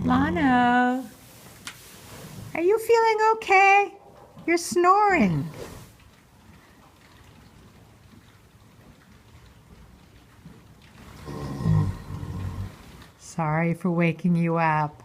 Lano, are you feeling okay? You're snoring. Sorry for waking you up.